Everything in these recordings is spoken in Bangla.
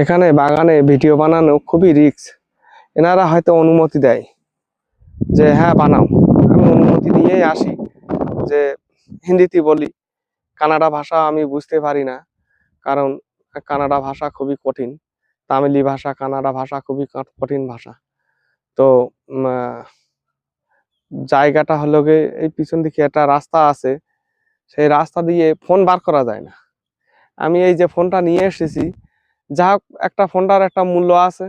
এখানে বাগানে ভিডিও বানানো খুবই রিস্ক। এনারা হয়তো অনুমতি দেয় যে হ্যাঁ বানাও, আমি অনুমতি নিয়েই আসি। যে হিন্দিতে বলি, কানাডা ভাষা আমি বুঝতে পারি না, কারণ কানাডা ভাষা খুবই কঠিন। তামিলি ভাষা, কানাডা ভাষা খুবই কঠিন ভাষা। তো জায়গাটা হলো গিয়ে এই পিছন দিকে একটা রাস্তা আছে, সেই রাস্তা দিয়ে ফোন বার করা যায় না। আমি এই যে ফোনটা নিয়ে এসেছি, যা হোক একটা ফোনটার একটা মূল্য আছে,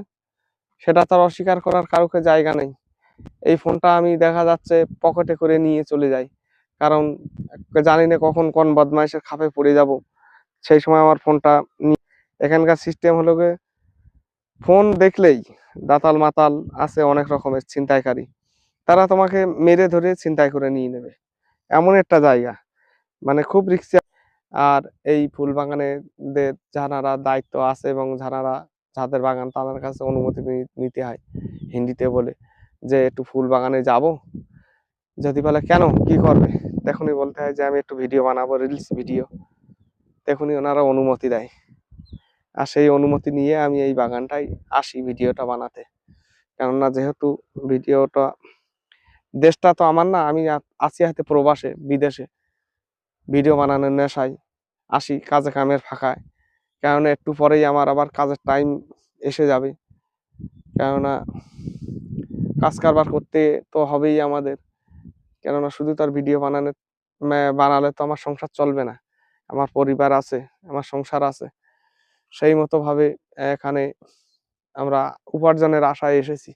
সেটা তার অস্বীকার করার কারোকে জায়গা নেই। এই ফোনটা আমি দেখা যাচ্ছে পকেটে করে নিয়ে চলে যাই, কারণ জানি না কখন কোন বদমাইশের খাপে পড়ে যাব। সেই সময় আমার ফোনটা এখানকার সিস্টেম হলো গিয়ে ফোন দেখলেই দাতাল মাতাল আছে অনেক রকমের ছিনতাইকারী, তারা তোমাকে মেরে ধরে ছিনতাই করে নিয়ে নেবে, এমন একটা জায়গা, মানে খুব রিস্কি। আর এই ফুল বাগানেদের যারা দায়িত্ব আছে এবং যাদের বাগান, তাদের কাছে অনুমতি নিতে হয় হিন্দিতে বলে, যে একটু ফুল বাগানে যাব। যদি বলে কেন, কি করবে, তখনই বলতে হয় যে আমি একটু ভিডিও বানাবো, রিলস ভিডিও। তখনই ওনারা অনুমতি দেয়, আর সেই অনুমতি নিয়ে আমি এই বাগানটাই আসি ভিডিওটা বানাতে। কেননা যেহেতু ভিডিওটা, দেশটা তো আমার না, আমি আছি হাতে প্রবাসে, বিদেশে। ভিডিও বানানোর নেশায় আসি কাজে কামের ফাঁকায়, কেননা একটু পরেই আমার আবার কাজের টাইম এসে যাবে। কেননা কাজ কারবার করতে তো হবেই আমাদের, কেননা শুধু তার ভিডিও বানালে তো আমার সংসার চলবে না। আমার পরিবার আছে, আমার সংসার আছে, সেই মতো ভাবে এখানে আমরা উপার্জনের আশায় এসেছি।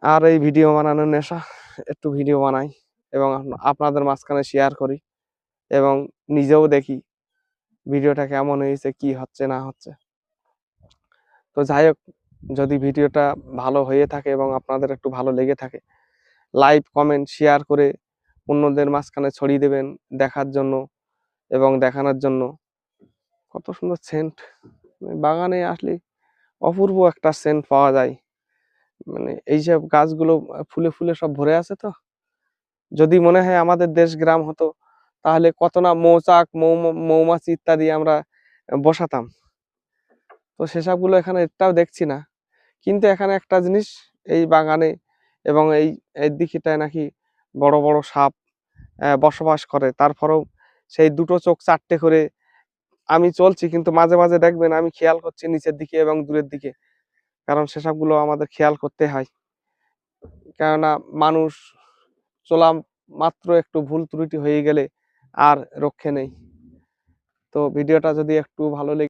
আর এই ভিডিও বানানোর নেশা, একটু ভিডিও বানাই এবং আপনাদের মাঝখানে শেয়ার করি, এবং নিজেও দেখি ভিডিওটা কেমন হয়েছে, কি হচ্ছে না হচ্ছে। তো যাই হোক, যদি ভিডিওটা ভালো হয়ে থাকে এবং আপনাদের একটু ভালো লেগে থাকে, লাইক কমেন্ট শেয়ার করে অন্যদের মাঝখানে ছড়িয়ে দেবেন দেখার জন্য এবং দেখানোর জন্য। কত সুন্দর সেন্ট, বাগানে আসলে অপূর্ব একটা সেন্ট পাওয়া যায়। মানে এইসব গাছগুলো ফুলে ফুলে সব ভরে আছে। তো যদি মনে হয় আমাদের দেশ গ্রাম হতো, তাহলে কত না মৌচাক, মৌমাছি ইত্যাদি আমরা বসাতাম। তো সেসবগুলো এখানে একটাও দেখছি না। কিন্তু এখানে একটা জিনিস, এই বাগানে এবং এই দিকটায় নাকি বড় বড় সাপ বসবাস করে। তারপরেও সেই দুটো চোখ চারটে করে আমি চলছি, কিন্তু মাঝে মাঝে দেখবেন আমি খেয়াল করছি নিচের দিকে এবং দূরের দিকে, কারণ সেসবগুলো আমাদের খেয়াল করতে হয়। কেননা মানুষ চলা মাত্র একটু ভুল ত্রুটি হয়ে গেলে আর রক্ষে নেই। তো ভিডিওটা যদি একটু ভালো লেগে